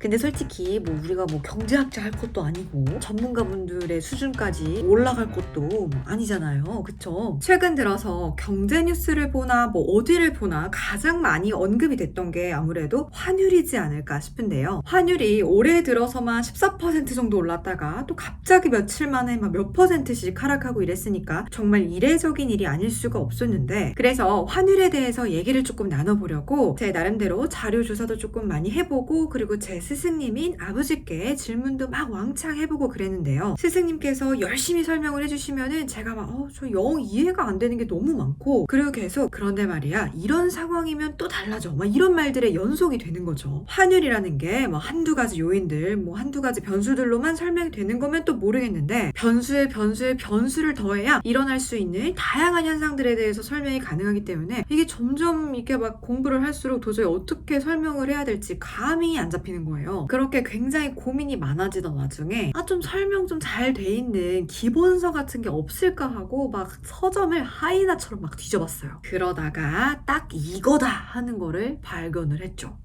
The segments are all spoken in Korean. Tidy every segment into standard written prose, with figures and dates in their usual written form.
근데 솔직히 뭐 우리가 뭐 경제학자 할 것도 아니고 전문가분들의 수준까지 올라갈 것도 아니잖아요. 그쵸? 최근 들어서 경제 뉴스를 보나 뭐 어디를 보나 가장 많이 언급이 됐던 게 아무래도 환율이지 않을까 싶은데요. 환율이 올해 들어서만 14% 정도 올랐다가 또 갑자기 며칠 만에 막 몇 %씩 하락하고 이랬으니까 정말 이례적인 일이 아닐 수가 없었는데, 그래서 환율에 대해서 얘기를 조금 나눠보려고 제 나름대로 자료 조사도 조금 많이 해보고, 그리고 제 스승님인 아버지께 질문도 막 왕창 해보고 그랬는데요. 스승님께서 열심히 설명을 해주시면은 제가 막 저 영 이해가 안 되는 게 너무 많고, 그리고 계속 그런데 말이야 이런 상황이면 또 달라져 막 이런 말들의 연속이 되는 거죠. 환율이라는 게 뭐 한두 가지 요인들 뭐 한두 가지 변수들로만 설명이 되는 거면 또 모르겠는데, 변수를 더해야 일어날 수 있는 다양한 현상들에 대해서 설명이 가능하기 때문에 이게 점점 이렇게 막 공부를 할수록 도저히 어떻게 설명을 해야 될지 감이 안 잡히는 거예요. 그렇게 굉장히 고민이 많아지던 와중에 좀 설명 좀 잘 돼 있는 기본서 같은 게 없을까 하고 막 서점을 하이나처럼 막 뒤져봤어요. 그러다가 딱 이거다 하는 거를 발견을 했죠.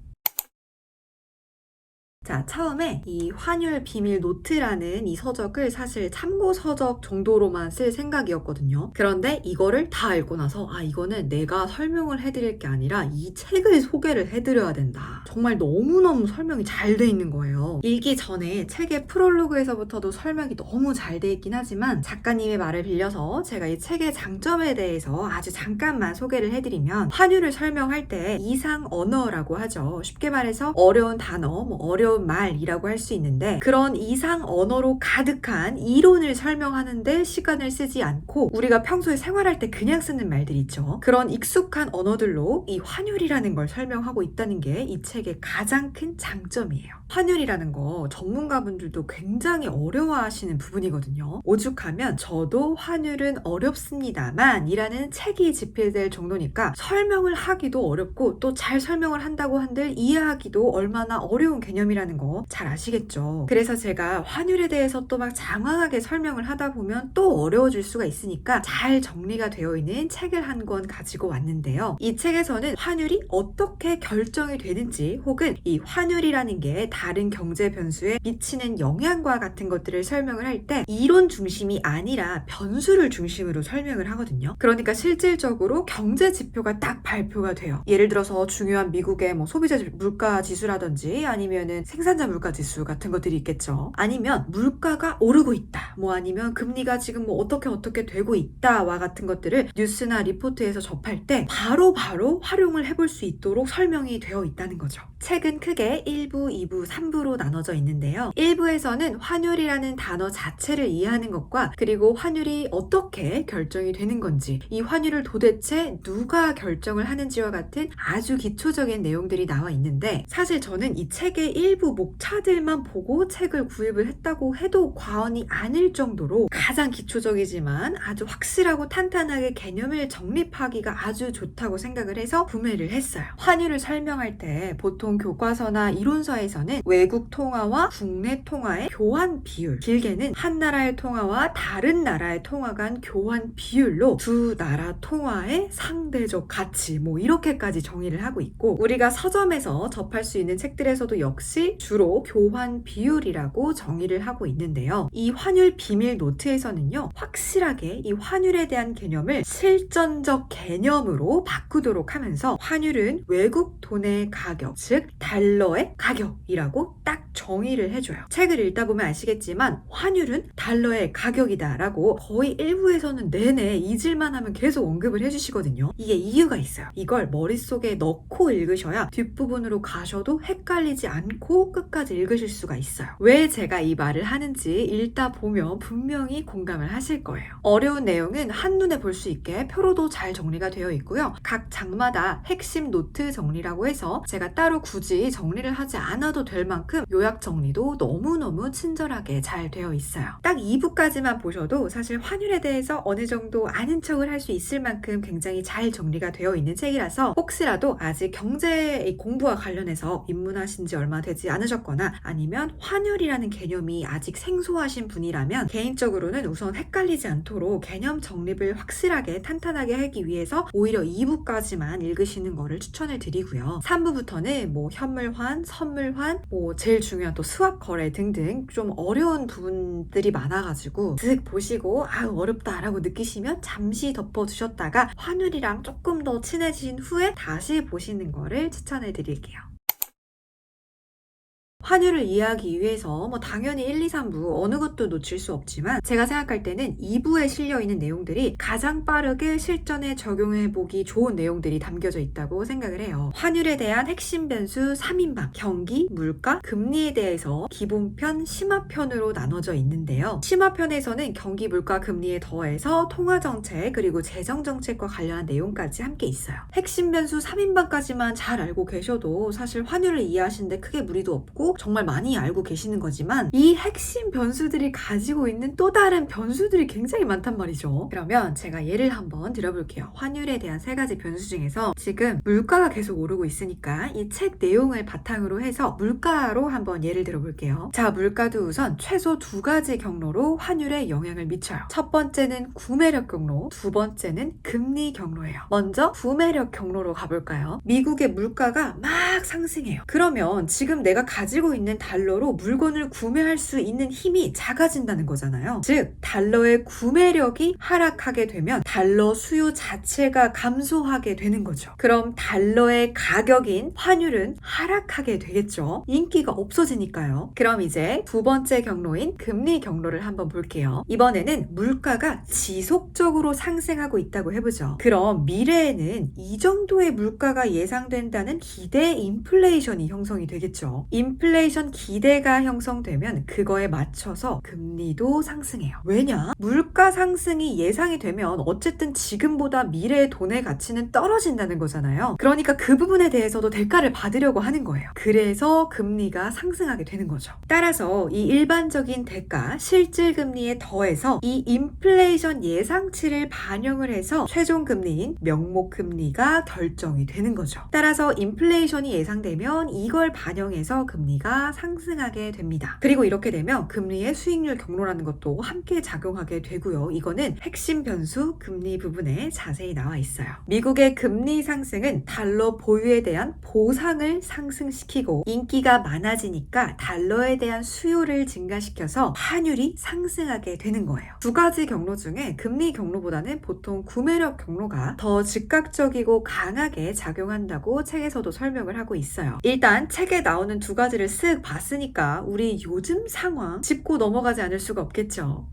자, 처음에 이 환율 비밀 노트라는 이 서적을 사실 참고 서적 정도로만 쓸 생각이었거든요. 그런데 이거를 다 읽고 나서 이거는 내가 설명을 해드릴 게 아니라 이 책을 소개를 해드려야 된다. 정말 너무너무 설명이 잘 돼 있는 거예요. 읽기 전에 책의 프롤로그에서부터도 설명이 너무 잘 돼 있긴 하지만 작가님의 말을 빌려서 제가 이 책의 장점에 대해서 아주 잠깐만 소개를 해드리면, 환율을 설명할 때 이상 언어라고 하죠. 쉽게 말해서 어려운 단어, 어려운 말이라고 할 수 있는데, 그런 이상 언어로 가득한 이론을 설명하는데 시간을 쓰지 않고 우리가 평소에 생활할 때 그냥 쓰는 말들 있죠. 그런 익숙한 언어들로 이 환율이라는 걸 설명하고 있다는 게 이 책의 가장 큰 장점이에요. 환율이라는 거 전문가분들도 굉장히 어려워하시는 부분이거든요. 오죽하면 저도 환율은 어렵습니다만 이라는 책이 집필될 정도니까 설명을 하기도 어렵고, 또 잘 설명을 한다고 한들 이해하기도 얼마나 어려운 개념이라는 거 잘 아시겠죠. 그래서 제가 환율에 대해서 또 막 장황하게 설명을 하다 보면 또 어려워질 수가 있으니까 잘 정리가 되어 있는 책을 한 권 가지고 왔는데요. 이 책에서는 환율이 어떻게 결정이 되는지, 혹은 이 환율이라는 게 다른 경제 변수에 미치는 영향과 같은 것들을 설명을 할 때 이론 중심이 아니라 변수를 중심으로 설명을 하거든요. 그러니까 실질적으로 경제 지표가 딱 발표가 돼요. 예를 들어서 중요한 미국의 뭐 소비자 물가 지수라든지 아니면은 생산자 물가 지수 같은 것들이 있겠죠. 아니면 물가가 오르고 있다, 뭐 아니면 금리가 지금 뭐 어떻게 되고 있다와 같은 것들을 뉴스나 리포트에서 접할 때 바로 활용을 해볼 수 있도록 설명이 되어 있다는 거죠. 책은 크게 1부, 2부, 3부로 나눠져 있는데요. 1부에서는 환율이라는 단어 자체를 이해하는 것과, 그리고 환율이 어떻게 결정이 되는 건지, 이 환율을 도대체 누가 결정을 하는지와 같은 아주 기초적인 내용들이 나와 있는데, 사실 저는 이 책의 일부 목차들만 보고 책을 구입을 했다고 해도 과언이 아닐 정도로 가장 기초적이지만 아주 확실하고 탄탄하게 개념을 정립하기가 아주 좋다고 생각을 해서 구매를 했어요. 환율을 설명할 때 보통 교과서나 이론서에서는 외국 통화와 국내 통화의 교환 비율, 길게는 한 나라의 통화와 다른 나라의 통화 간 교환 비율로 두 나라 통화의 상대적 가치 뭐 이렇게까지 정의를 하고 있고, 우리가 서점에서 접할 수 있는 책들에서도 역시 주로 교환 비율이라고 정의를 하고 있는데요. 이 환율 비밀 노트에서는요, 확실하게 이 환율에 대한 개념을 실전적 개념으로 바꾸도록 하면서 환율은 외국 돈의 가격, 즉 달러의 가격이라고 딱 정의를 해줘요. 책을 읽다 보면 아시겠지만 환율은 달러의 가격이다 라고 거의 일부에서는 내내 잊을만 하면 계속 언급을 해주시거든요. 이게 이유가 있어요. 이걸 머릿속에 넣고 읽으셔야 뒷부분으로 가셔도 헷갈리지 않고 끝까지 읽으실 수가 있어요. 왜 제가 이 말을 하는지 읽다 보면 분명히 공감을 하실 거예요. 어려운 내용은 한눈에 볼 수 있게 표로도 잘 정리가 되어 있고요. 각 장마다 핵심 노트 정리라고 해서 제가 따로 굳이 정리를 하지 않아도 될 만큼 요약 요약 정리도 너무너무 친절하게 잘 되어 있어요. 딱 2부까지만 보셔도 사실 환율에 대해서 어느 정도 아는 척을 할 수 있을 만큼 굉장히 잘 정리가 되어 있는 책이라서 혹시라도 아직 경제 공부와 관련해서 입문하신 지 얼마 되지 않으셨거나 아니면 환율이라는 개념이 아직 생소하신 분이라면 개인적으로는 우선 헷갈리지 않도록 개념 정립을 확실하게 탄탄하게 하기 위해서 오히려 2부까지만 읽으시는 거를 추천을 드리고요. 3부부터는 뭐 현물환, 선물환, 뭐 제일 중요한 또 수학 거래 등등 좀 어려운 부분들이 많아가지고 쓱 보시고 아유 어렵다라고 느끼시면 잠시 덮어두셨다가 환율이랑 조금 더 친해진 후에 다시 보시는 거를 추천을 드릴게요. 환율을 이해하기 위해서 당연히 1, 2, 3부 어느 것도 놓칠 수 없지만 제가 생각할 때는 2부에 실려있는 내용들이 가장 빠르게 실전에 적용해보기 좋은 내용들이 담겨져 있다고 생각을 해요. 환율에 대한 핵심 변수 3인방, 경기, 물가, 금리에 대해서 기본편, 심화편으로 나눠져 있는데요. 심화편에서는 경기, 물가, 금리에 더해서 통화정책 그리고 재정정책과 관련한 내용까지 함께 있어요. 핵심 변수 3인방까지만 잘 알고 계셔도 사실 환율을 이해하시는데 크게 무리도 없고 정말 많이 알고 계시는 거지만 이 핵심 변수들이 가지고 있는 또 다른 변수들이 굉장히 많단 말이죠. 그러면 제가 예를 한번 들어볼게요. 환율에 대한 3가지 변수 중에서 지금 물가가 계속 오르고 있으니까 이 책 내용을 바탕으로 해서 물가로 한번 예를 들어볼게요. 자, 물가도 우선 최소 2가지 경로로 환율에 영향을 미쳐요. 첫 번째는 구매력 경로, 두 번째는 금리 경로예요. 먼저 구매력 경로로 가볼까요? 미국의 물가가 막 상승해요. 그러면 지금 내가 가지고 있는 달러로 물건을 구매할 수 있는 힘이 작아진다는 거잖아요. 즉 달러의 구매력이 하락하게 되면 달러 수요 자체가 감소하게 되는 거죠. 그럼 달러의 가격인 환율은 하락하게 되겠죠. 인기가 없어지니까요. 그럼 이제 두 번째 경로인 금리 경로를 한번 볼게요. 이번에는 물가가 지속적으로 상승하고 있다고 해보죠. 그럼 미래에는 이 정도의 물가가 예상된다는 기대 인플레이션이 형성이 되겠죠. 인플레이션 기대가 형성되면 그거에 맞춰서 금리도 상승해요. 왜냐? 물가 상승이 예상이 되면 어쨌든 지금보다 미래의 돈의 가치는 떨어진다는 거잖아요. 그러니까 그 부분에 대해서도 대가를 받으려고 하는 거예요. 그래서 금리가 상승하게 되는 거죠. 따라서 이 일반적인 대가, 실질 금리에 더해서 이 인플레이션 예상치를 반영을 해서 최종 금리인 명목 금리가 결정이 되는 거죠. 따라서 인플레이션이 예상되면 이걸 반영해서 금리가 상승하게 됩니다. 그리고 이렇게 되면 금리의 수익률 경로라는 것도 함께 작용하게 되고요. 이거는 핵심 변수 금리 부분에 자세히 나와 있어요. 미국의 금리 상승은 달러 보유에 대한 보상을 상승시키고 인기가 많아지니까 달러에 대한 수요를 증가시켜서 환율이 상승하게 되는 거예요. 2가지 경로 중에 금리 경로보다는 보통 구매력 경로가 더 즉각적이고 강하게 작용한다고 책에서도 설명을 하고 있어요. 일단 책에 나오는 2가지를 쓱 봤으니까 우리 요즘 상황 짚고 넘어가지 않을 수가 없겠죠.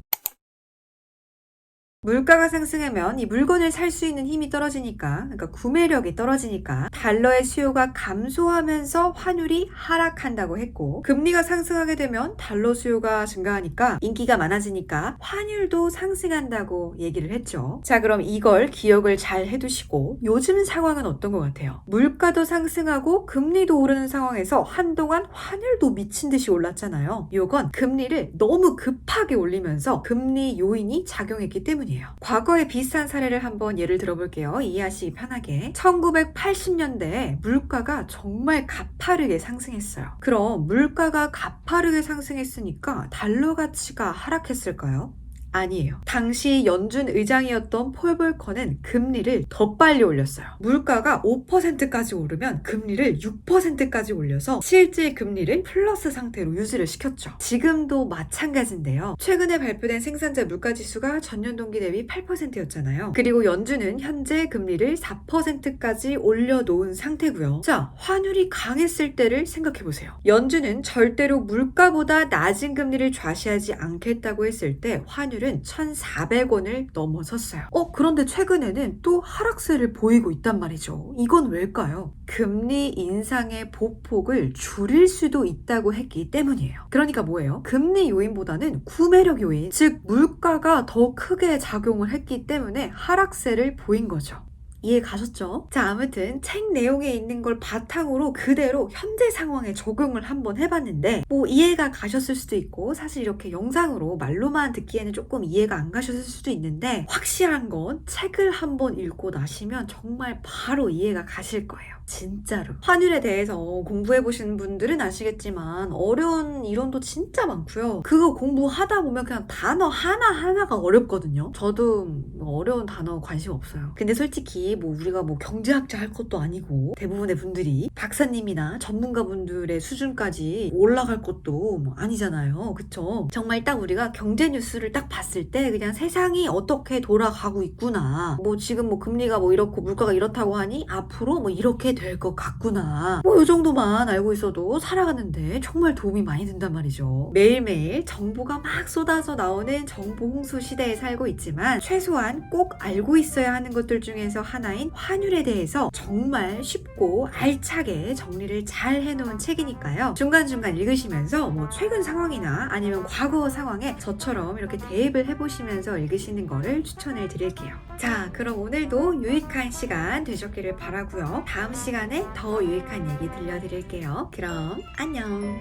물가가 상승하면 이 물건을 살 수 있는 힘이 떨어지니까, 그러니까 구매력이 떨어지니까 달러의 수요가 감소하면서 환율이 하락한다고 했고, 금리가 상승하게 되면 달러 수요가 증가하니까 인기가 많아지니까 환율도 상승한다고 얘기를 했죠. 자, 그럼 이걸 기억을 잘 해두시고 요즘 상황은 어떤 것 같아요? 물가도 상승하고 금리도 오르는 상황에서 한동안 환율도 미친 듯이 올랐잖아요. 이건 금리를 너무 급하게 올리면서 금리 요인이 작용했기 때문이에요. 과거의 비슷한 사례를 한번 예를 들어볼게요. 이해하시기 편하게. 1980년대에 물가가 정말 가파르게 상승했어요. 그럼 물가가 가파르게 상승했으니까 달러 가치가 하락했을까요? 아니에요. 당시 연준 의장이었던 폴 볼커는 금리를 더 빨리 올렸어요. 물가가 5%까지 오르면 금리를 6%까지 올려서 실질 금리를 플러스 상태로 유지를 시켰죠. 지금도 마찬가지인데요. 최근에 발표된 생산자 물가지수가 전년 동기 대비 8%였잖아요. 그리고 연준은 현재 금리를 4%까지 올려놓은 상태고요. 자, 환율이 강했을 때를 생각해보세요. 연준은 절대로 물가보다 낮은 금리를 좌시하지 않겠다고 했을 때 환율 1,400원을 넘어섰어요. 그런데 최근에는 또 하락세를 보이고 있단 말이죠. 이건 왜일까요? 금리 인상의 보폭을 줄일 수도 있다고 했기 때문이에요. 그러니까 뭐예요? 금리 요인보다는 구매력 요인, 즉 물가가 더 크게 작용을 했기 때문에 하락세를 보인 거죠. 이해 가셨죠? 자, 아무튼 책 내용에 있는 걸 바탕으로 그대로 현재 상황에 적용을 한번 해봤는데 뭐 이해가 가셨을 수도 있고 사실 이렇게 영상으로 말로만 듣기에는 조금 이해가 안 가셨을 수도 있는데 확실한 건 책을 한번 읽고 나시면 정말 바로 이해가 가실 거예요. 진짜로. 환율에 대해서 공부해보시는 분들은 아시겠지만 어려운 이론도 진짜 많고요. 그거 공부하다 보면 그냥 단어 하나하나가 어렵거든요. 저도 뭐 어려운 단어 관심 없어요. 근데 솔직히 뭐 우리가 뭐 경제학자 할 것도 아니고 대부분의 분들이 박사님이나 전문가분들의 수준까지 올라갈 것도 뭐 아니잖아요. 그쵸? 정말 딱 우리가 경제 뉴스를 딱 봤을 때 그냥 세상이 어떻게 돌아가고 있구나. 뭐 지금 뭐 금리가 뭐 이렇고 물가가 이렇다고 하니 앞으로 뭐 이렇게 될 것 같구나. 뭐 이 정도만 알고 있어도 살아가는데 정말 도움이 많이 된단 말이죠. 매일매일 정보가 막 쏟아져 나오는 정보 홍수 시대에 살고 있지만 최소한 꼭 알고 있어야 하는 것들 중에서 하나인 환율에 대해서 정말 쉽고 알차게 정리를 잘 해놓은 책이니까요. 중간중간 읽으시면서 뭐 최근 상황이나 아니면 과거 상황에 저처럼 이렇게 대입을 해보시면서 읽으시는 거를 추천을 드릴게요. 자, 그럼 오늘도 유익한 시간 되셨기를 바라고요. 다음 시간에 더 유익한 얘기 들려드릴게요. 그럼 안녕.